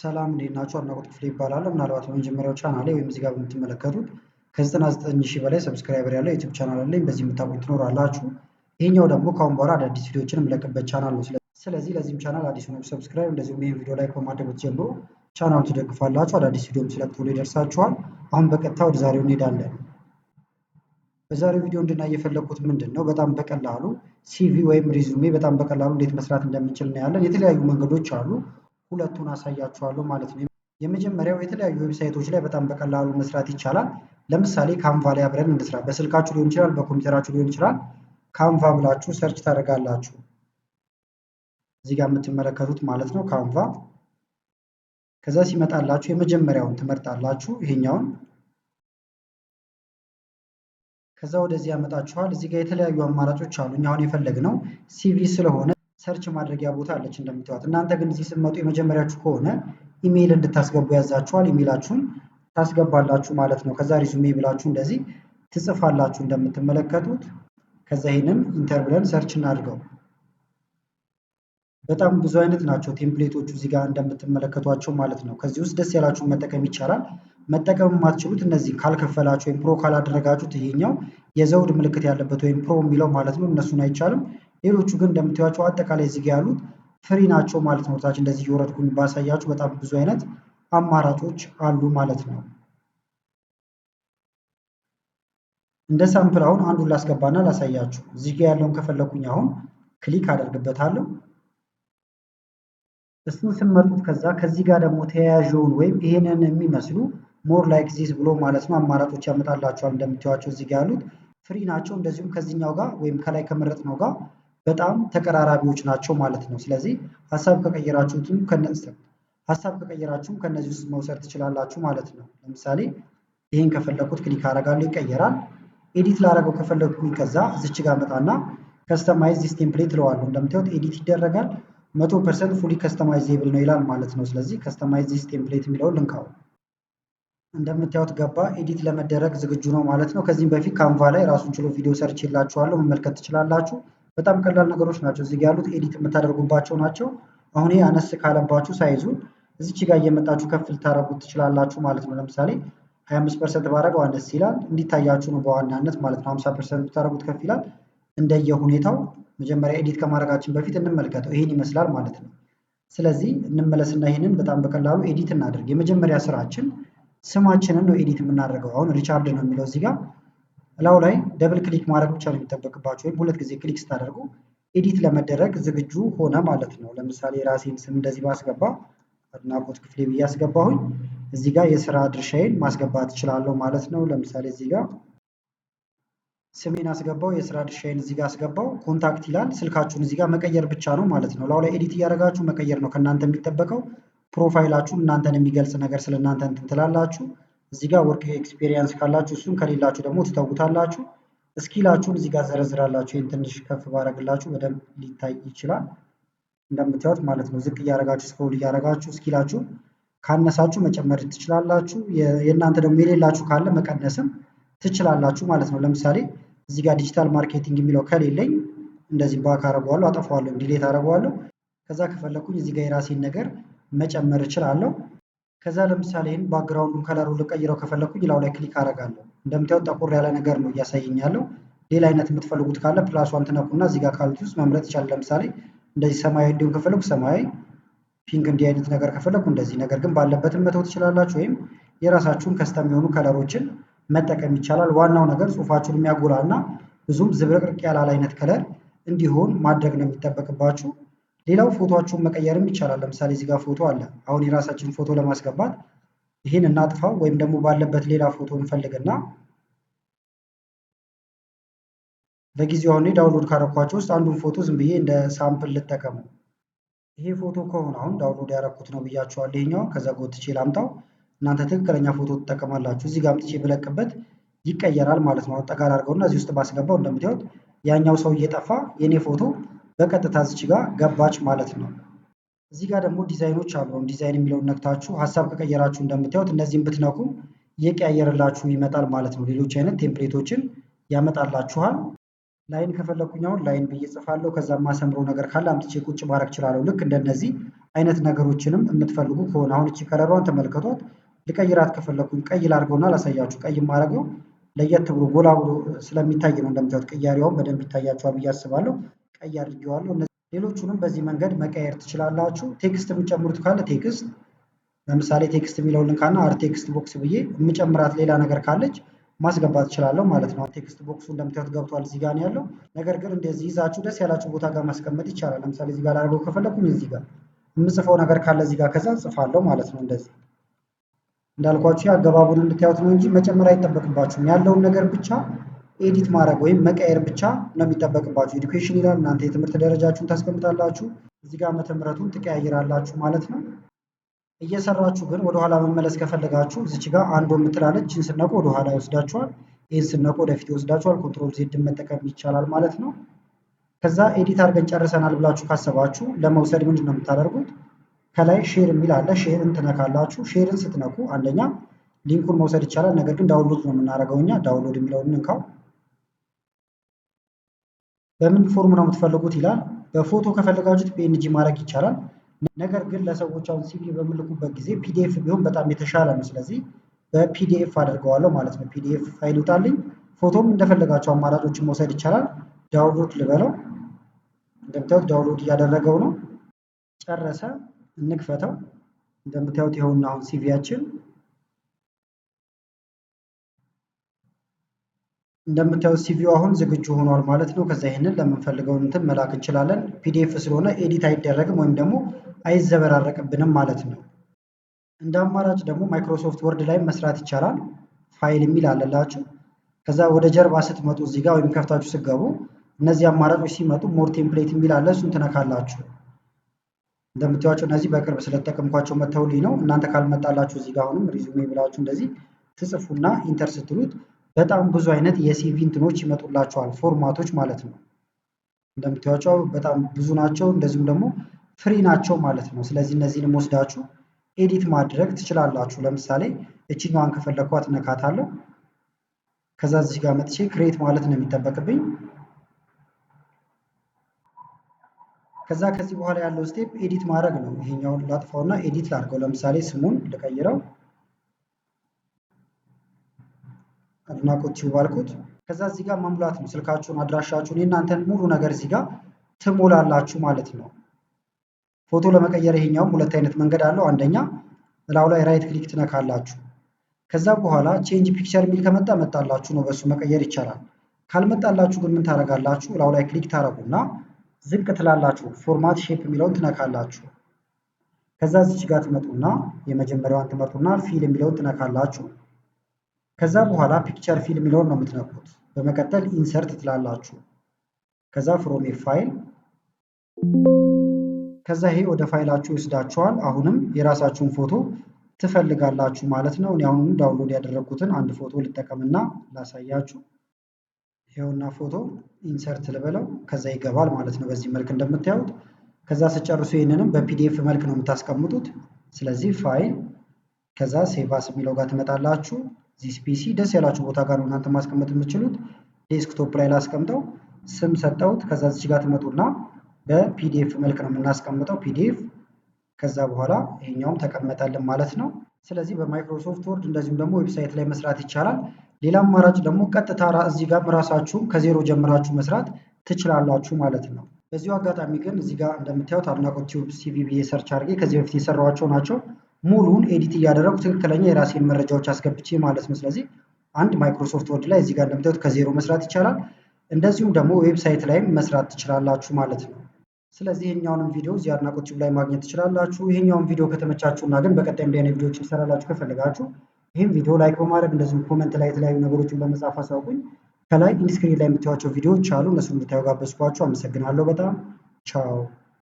ሰላም እንዴት ናችሁ? አድናቆት ክፍሌ ይባላለሁ። ምናልባት በመጀመሪያው ቻናሌ ወይም እዚህ ጋር በምትመለከቱት ከ99 ሺህ በላይ ሰብስክራይበር ያለው ዩቲዩብ ቻናል አለኝ። በዚህ የምታውቁኝ ትኖራላችሁ። ይሄኛው ደግሞ ከአሁን በኋላ አዳዲስ ቪዲዮዎችን የምለቅበት ቻናል ነው። ስለዚህ ለዚህም ቻናል አዲስ ሆናችሁ ሰብስክራይብ፣ እንደዚሁም ይህን ቪዲዮ ላይክ በማድረግ ብትጀምሩ ቻናሉን ትደግፋላችሁ። አዳዲስ ቪዲዮም ስለቅ ቶሎ ይደርሳችኋል። አሁን በቀጥታ ወደ ዛሬው እንሄዳለን። በዛሬው ቪዲዮ እንድናይ የፈለኩት ምንድን ነው፣ በጣም በቀላሉ ሲቪ ወይም ሪዙሜ በጣም በቀላሉ እንዴት መስራት እንደምንችል እናያለን። የተለያዩ መንገዶች አሉ። ሁለቱን አሳያችኋለሁ ማለት ነው። የመጀመሪያው የተለያዩ ዌብሳይቶች ላይ በጣም በቀላሉ መስራት ይቻላል። ለምሳሌ ካንቫ ላይ አብረን እንስራ። በስልካችሁ ሊሆን ይችላል፣ በኮምፒውተራችሁ ሊሆን ይችላል። ካንቫ ብላችሁ ሰርች ታደርጋላችሁ። እዚህ ጋር የምትመለከቱት ማለት ነው ካንቫ። ከዛ ሲመጣላችሁ የመጀመሪያውን ትመርጣላችሁ፣ ይሄኛውን። ከዛ ወደዚህ ያመጣችኋል። እዚህ ጋር የተለያዩ አማራጮች አሉ። እኛ አሁን የፈለግነው ሲቪ ስለሆነ ሰርች ማድረጊያ ቦታ አለች እንደምታዩት። እናንተ ግን እዚህ ስትመጡ የመጀመሪያችሁ ከሆነ ኢሜይል እንድታስገቡ ያዛችኋል። ኢሜይላችሁን ታስገባላችሁ ማለት ነው። ከዛ ሪዙሜ ብላችሁ እንደዚህ ትጽፋላችሁ እንደምትመለከቱት። ከዛ ይሄንን ኢንተር ብለን ሰርች እናድርገው። በጣም ብዙ አይነት ናቸው ቴምፕሌቶቹ እዚህ ጋር እንደምትመለከቷቸው ማለት ነው። ከዚህ ውስጥ ደስ ያላችሁን መጠቀም ይቻላል። መጠቀም የማትችሉት እነዚህ ካልከፈላችሁ ወይም ፕሮ ካላደረጋችሁት ይሄኛው የዘውድ ምልክት ያለበት ወይም ፕሮ የሚለው ማለት ነው፣ እነሱን አይቻልም። ሌሎቹ ግን እንደምታዩቸው አጠቃላይ እዚህ ጋር ያሉት ፍሪ ናቸው ማለት ነው። ታች እንደዚህ እየወረድኩኝ ባሳያችሁ በጣም ብዙ አይነት አማራጮች አሉ ማለት ነው። እንደ ሳምፕል አሁን አንዱን ላስገባና ላሳያችሁ። እዚህ ጋር ያለውን ከፈለኩኝ አሁን ክሊክ አደርግበታለሁ። እሱን ስመርጡት ከዚህ ጋር ደግሞ ተያያዥውን ወይም ይሄንን የሚመስሉ ሞር ላይክ ዚስ ብሎ ማለት ነው አማራጮች ያመጣላችኋል። እንደምታዩቸው እዚህ ጋር ያሉት ፍሪ ናቸው። እንደዚሁም ከዚህኛው ጋር ወይም ከላይ ከመረጥነው ጋር በጣም ተቀራራቢዎች ናቸው ማለት ነው። ስለዚህ ሀሳብ ከቀየራችሁም ከነዚህ ውስጥ መውሰድ ትችላላችሁ ማለት ነው። ለምሳሌ ይህን ከፈለኩት ክሊክ አደርጋለሁ፣ ይቀየራል። ኤዲት ላደርገው ከፈለኩኝ ከዛ እዚች ጋር መጣና ከስተማይዝ ዚስ ቴምፕሌት እለዋለሁ። እንደምታዩት ኤዲት ይደረጋል። 100% ፉሊ ከስተማይዜብል ነው ይላል ማለት ነው። ስለዚህ ከስተማይዝ ዚስ ቴምፕሌት የሚለውን ልንካው። እንደምታዩት ገባ። ኤዲት ለመደረግ ዝግጁ ነው ማለት ነው። ከዚህም በፊት ካንቫ ላይ ራሱን ችሎ ቪዲዮ ሰርች ይላችኋለሁ፣ መመልከት ትችላላችሁ። በጣም ቀላል ነገሮች ናቸው እዚህ ጋር ያሉት፣ ኤዲት የምታደርጉባቸው ናቸው። አሁን ይሄ አነስ ካለባችሁ ሳይዙን እዚች ጋር እየመጣችሁ ከፍ ልታደርጉት ትችላላችሁ ማለት ነው። ለምሳሌ 25% ባደረገው አነስ ይላል፣ እንዲታያችሁ ነው በዋናነት ማለት ነው። 50% ብታደርጉት ከፍ ይላል። እንደየ ሁኔታው መጀመሪያ ኤዲት ከማድረጋችን በፊት እንመልከተው። ይሄን ይመስላል ማለት ነው። ስለዚህ እንመለስና ይሄንን በጣም በቀላሉ ኤዲት እናድርግ። የመጀመሪያ ስራችን ስማችንን ነው ኤዲት የምናደርገው። አሁን ሪቻርድ ነው የሚለው እዚህ ጋር እላው ላይ ደብል ክሊክ ማድረግ ብቻ ነው የሚጠበቅባቸው፣ ወይም 2 ጊዜ ክሊክ ስታደርጉ ኤዲት ለመደረግ ዝግጁ ሆነ ማለት ነው። ለምሳሌ የራሴን ስም እንደዚህ ባስገባ አድናቆት ክፍሌ ብዬ አስገባሁኝ። እዚህ ጋር የስራ ድርሻዬን ማስገባት እችላለሁ ማለት ነው። ለምሳሌ እዚህ ጋር ስሜን አስገባው፣ የስራ ድርሻዬን እዚህ ጋር አስገባው። ኮንታክት ይላል። ስልካችሁን እዚህ ጋር መቀየር ብቻ ነው ማለት ነው። እላው ላይ ኤዲት እያደረጋችሁ መቀየር ነው ከእናንተ የሚጠበቀው። ፕሮፋይላችሁን እናንተን የሚገልጽ ነገር ስለ እናንተ እንትን ትላላችሁ። እዚህ ጋር ወርክ ኤክስፒሪየንስ ካላችሁ እሱን፣ ከሌላችሁ ደግሞ ትተውታላችሁ። እስኪላችሁን እዚህ ጋር ዘረዝራላችሁ። ይህን ትንሽ ከፍ ባረግላችሁ በደንብ ሊታይ ይችላል እንደምታዩት ማለት ነው። ዝቅ እያደረጋችሁ ስክሮል እያደረጋችሁ እስኪላችሁ ካነሳችሁ መጨመር ትችላላችሁ። የእናንተ ደግሞ የሌላችሁ ካለ መቀነስም ትችላላችሁ ማለት ነው። ለምሳሌ እዚህ ጋር ዲጂታል ማርኬቲንግ የሚለው ከሌለኝ እንደዚህ ባክ አደርገዋለሁ፣ አጠፋዋለሁ፣ ዲሌት አደርገዋለሁ። ከዛ ከፈለኩኝ እዚህ ጋር የራሴን ነገር መጨመር እችላለሁ። ከዛ ለምሳሌ ይህን ባክግራውንዱን ከለሩን ልቀይረው ከፈለኩኝ ላው ላይ ክሊክ አደርጋለሁ። እንደምታዩት ጠቆር ያለ ነገር ነው እያሳየኝ ያለው። ሌላ አይነት የምትፈልጉት ካለ ፕላሷን ትነኩና እዚህ ጋር ካሉት ውስጥ መምረጥ ይቻላል። ለምሳሌ እንደዚህ ሰማያዊ እንዲሆን ከፈለኩ ሰማያዊ፣ ፒንክ እንዲህ አይነት ነገር ከፈለኩ እንደዚህ። ነገር ግን ባለበትም መተው ትችላላችሁ፣ ወይም የራሳችሁን ከስተም የሆኑ ከለሮችን መጠቀም ይቻላል። ዋናው ነገር ጽሁፋችሁን የሚያጎላ እና ብዙም ዝብርቅርቅ ያላለ አይነት ከለር እንዲሆን ማድረግ ነው የሚጠበቅባችሁ። ሌላው ፎቶአችሁን መቀየርም ይቻላል። ለምሳሌ እዚህ ጋር ፎቶ አለ። አሁን የራሳችን ፎቶ ለማስገባት ይህን እናጥፋው፣ ወይም ደግሞ ባለበት ሌላ ፎቶ እንፈልግና ለጊዜው አሁን ዳውንሎድ ካደረኳቸው ውስጥ አንዱን ፎቶ ዝም ብዬ እንደ ሳምፕል ልጠቀሙ። ይሄ ፎቶ ከሆነ አሁን ዳውንሎድ ያደረኩት ነው ብያችኋለሁ። ይሄኛው ከዛ ጎትቼ ላምጣው። እናንተ ትክክለኛ ፎቶ ትጠቀማላችሁ። እዚህ ጋር አምጥቼ ብለቅበት ይቀየራል ማለት ነው። ጠቃላ አድርገውና እዚህ ውስጥ ባስገባው እንደምታዩት ያኛው ሰው እየጠፋ የኔ ፎቶ በቀጥታ እዚች ጋር ገባች ማለት ነው። እዚህ ጋር ደግሞ ዲዛይኖች አሉ። ዲዛይን የሚለውን ነክታችሁ ሀሳብ ከቀየራችሁ እንደምታዩት እነዚህን ብትነኩ እየቀያየርላችሁ ይመጣል ማለት ነው። ሌሎች አይነት ቴምፕሌቶችን ያመጣላችኋል። ላይን ከፈለኩኝ አሁን ላይን ብዬ ጽፋለሁ። ከዛ ማሰምረው ነገር ካለ አምጥቼ ቁጭ ማድረግ እችላለሁ። ልክ እንደነዚህ አይነት ነገሮችንም የምትፈልጉ ከሆነ አሁን እቺ ከለሯን ተመልከቷት። ልቀይራት ከፈለኩኝ ቀይ ላድርገውና ላሳያችሁ። ቀይ የማደርገው ለየት ብሎ ጎላ ብሎ ስለሚታይ ነው። እንደምታዩት ቅያሬውን በደንብ ይታያችኋል ብዬ አስባለሁ። ቀይ አድርጌዋለሁ። ሌሎቹንም በዚህ መንገድ መቀየር ትችላላችሁ። ቴክስት የምጨምሩት ካለ ቴክስት ለምሳሌ ቴክስት የሚለውን ልንካና አር ቴክስት ቦክስ ብዬ የምጨምራት ሌላ ነገር ካለች ማስገባት እችላለሁ ማለት ነው። ቴክስት ቦክሱ እንደምታዩት ገብቷል እዚህ ጋር ነው ያለው። ነገር ግን እንደዚህ ይዛችሁ ደስ ያላችሁ ቦታ ጋር ማስቀመጥ ይቻላል። ለምሳሌ እዚህ ጋር ላደርገው ከፈለኩኝ እዚህ ጋር የምጽፈው ነገር ካለ እዚህ ጋር ከዛ ጽፋለሁ ማለት ነው። እንደዚህ እንዳልኳችሁ አገባቡን እንድታዩት ነው እንጂ መጨመር አይጠበቅባችሁም። ያለውን ነገር ብቻ ኤዲት ማድረግ ወይም መቀየር ብቻ ነው የሚጠበቅባችሁ። ኤዱኬሽን ይላል። እናንተ የትምህርት ደረጃችሁን ታስቀምጣላችሁ። እዚህ ጋር ዓመተ ምሕረቱን ትቀያይራላችሁ ማለት ነው። እየሰራችሁ ግን ወደኋላ መመለስ ከፈለጋችሁ እዚች ጋር አንዱ የምትላለች ይህን ስነቁ ወደኋላ ይወስዳችኋል። ይህን ስነቁ ወደፊት ይወስዳችኋል። ኮንትሮል ዜድን መጠቀም ይቻላል ማለት ነው። ከዛ ኤዲት አድርገን ጨርሰናል ብላችሁ ካሰባችሁ ለመውሰድ ምንድን ነው የምታደርጉት? ከላይ ሼር የሚል አለ። ሼርን ትነካላችሁ። ሼርን ስትነኩ አንደኛ ሊንኩን መውሰድ ይቻላል። ነገር ግን ዳውንሎድ ነው የምናደርገው እኛ። ዳውንሎድ የሚለውን እንካው። በምን ፎርም ነው የምትፈልጉት ይላል። በፎቶ ከፈለጋችሁት ፒኤንጂ ማድረግ ይቻላል። ነገር ግን ለሰዎች አሁን ሲቪ በምልኩበት ጊዜ ፒዲኤፍ ቢሆን በጣም የተሻለ ነው። ስለዚህ በፒዲኤፍ አድርገዋለሁ ማለት ነው። ፒዲኤፍ ፋይል ይውጣልኝ። ፎቶም እንደፈለጋቸው አማራጮችን መውሰድ ይቻላል። ዳውንሎድ ልበለው። እንደምታዩት ዳውንሎድ እያደረገው ነው። ጨረሰ። እንክፈተው። እንደምታዩት ይኸውና አሁን ሲቪያችን እንደምታዩት ሲቪው አሁን ዝግጁ ሆኗል ማለት ነው። ከዛ ይሄንን ለምንፈልገው እንትን መላክ እንችላለን። ፒዲኤፍ ስለሆነ ኤዲት አይደረግም ወይም ደግሞ አይዘበራረቅብንም ማለት ነው። እንደ አማራጭ ደግሞ ማይክሮሶፍት ወርድ ላይ መስራት ይቻላል። ፋይል የሚል አለላችሁ። ከዛ ወደ ጀርባ ስትመጡ እዚህ ጋር ወይም ከፍታችሁ ስትገቡ እነዚህ አማራጮች ሲመጡ ሞር ቴምፕሌት የሚል አለ። እሱን ትነካላችሁ። እንደምታዩቸው እነዚህ በቅርብ ስለተጠቀምኳቸው መተውልኝ ነው። እናንተ ካልመጣላችሁ እዚህ ጋር አሁንም ሪዙሜ ብላችሁ እንደዚህ ትጽፉና ኢንተር ስትሉት በጣም ብዙ አይነት የሲቪ እንትኖች ይመጡላቸዋል፣ ፎርማቶች ማለት ነው። እንደምታዩቸው በጣም ብዙ ናቸው። እንደዚሁም ደግሞ ፍሪ ናቸው ማለት ነው። ስለዚህ እነዚህንም ወስዳችሁ ኤዲት ማድረግ ትችላላችሁ። ለምሳሌ እችኛዋን ከፈለኳት ነካታለሁ። ከዛ እዚህ ጋር መጥቼ ክሬት ማለት ነው የሚጠበቅብኝ። ከዛ ከዚህ በኋላ ያለው ስቴፕ ኤዲት ማድረግ ነው። ይሄኛውን ላጥፋውና ኤዲት ላድርገው። ለምሳሌ ስሙን ልቀይረው፣ አድናቆት ቲዩብ አልኩት። ከዛ እዚህ ጋር መሙላት ነው። ስልካችሁን፣ አድራሻችሁን፣ የእናንተን ሙሉ ነገር እዚህ ጋር ትሞላላችሁ ማለት ነው። ፎቶ ለመቀየር ይሄኛውም ሁለት አይነት መንገድ አለው። አንደኛ እላው ላይ ራይት ክሊክ ትነካላችሁ። ከዛ በኋላ ቼንጅ ፒክቸር የሚል ከመጣ መጣላችሁ ነው፣ በሱ መቀየር ይቻላል። ካልመጣላችሁ ግን ምን ታደርጋላችሁ? እላው ላይ ክሊክ ታደርጉና ዝቅ ትላላችሁ። ፎርማት ሼፕ የሚለውን ትነካላችሁ። ከዛ እዚች ጋር ትመጡና የመጀመሪያዋን ትመርጡና ፊል የሚለውን ትነካላችሁ። ከዛ በኋላ ፒክቸር ፊል የሚለውን ነው የምትነኩት። በመቀጠል ኢንሰርት ትላላችሁ። ከዛ ፍሮም ፋይል፣ ከዛ ይሄ ወደ ፋይላችሁ ይወስዳችኋል። አሁንም የራሳችሁን ፎቶ ትፈልጋላችሁ ማለት ነው። እኔ አሁን ዳውንሎድ ያደረግኩትን አንድ ፎቶ ልጠቀምና ላሳያችሁ። ይሄውና ፎቶ ኢንሰርት ልበለው። ከዛ ይገባል ማለት ነው በዚህ መልክ እንደምታዩት። ከዛ ስጨርሱ ይህንንም በፒዲኤፍ መልክ ነው የምታስቀምጡት። ስለዚህ ፋይል፣ ከዛ ሴቫስ የሚለው ጋር ትመጣላችሁ። ዚስ ፒሲ ደስ ያላችሁ ቦታ ጋር ነው እናንተ ማስቀመጥ የምትችሉት። ዴስክቶፕ ላይ ላስቀምጠው፣ ስም ሰጠሁት። ከዛ እዚህ ጋር ትመጡና በፒዲኤፍ መልክ ነው የምናስቀምጠው ፒዲኤፍ። ከዛ በኋላ ይሄኛውም ተቀመጠልን ማለት ነው። ስለዚህ በማይክሮሶፍት ወርድ እንደዚሁም ደግሞ ዌብሳይት ላይ መስራት ይቻላል። ሌላ አማራጭ ደግሞ ቀጥታ እዚህ ጋር ራሳችሁ ከዜሮ ጀምራችሁ መስራት ትችላላችሁ ማለት ነው። በዚሁ አጋጣሚ ግን እዚህ ጋር እንደምታዩት አድናቆት ቲዩብ ሲቪ ብዬ ሰርች አድርጌ ከዚህ በፊት የሰራኋቸው ናቸው። ሙሉን ኤዲት እያደረጉ ትክክለኛ የራሴን መረጃዎች አስገብቼ ማለት ነው። ስለዚህ አንድ ማይክሮሶፍት ወርድ ላይ እዚህ ጋር እንደምታዩት ከዜሮ መስራት ይቻላል። እንደዚሁም ደግሞ ዌብሳይት ላይም መስራት ትችላላችሁ ማለት ነው። ስለዚህ ይሄኛውንም ቪዲዮ እዚህ አድናቆት ቲዩብ ላይ ማግኘት ትችላላችሁ። ይሄኛውን ቪዲዮ ከተመቻችሁና ግን በቀጣይ እንዲህ አይነት ቪዲዮዎች ይሰራላችሁ ከፈለጋችሁ ይህም ቪዲዮ ላይክ በማድረግ እንደዚሁም ኮመንት ላይ የተለያዩ ነገሮችን በመጻፍ አሳውቁኝ። ከላይ ኢንስክሪን ላይ የምታዩቸው ቪዲዮዎች አሉ፣ እነሱን እንድታዩ ጋበዝኳችሁ። አመሰግናለሁ በጣም ቻው።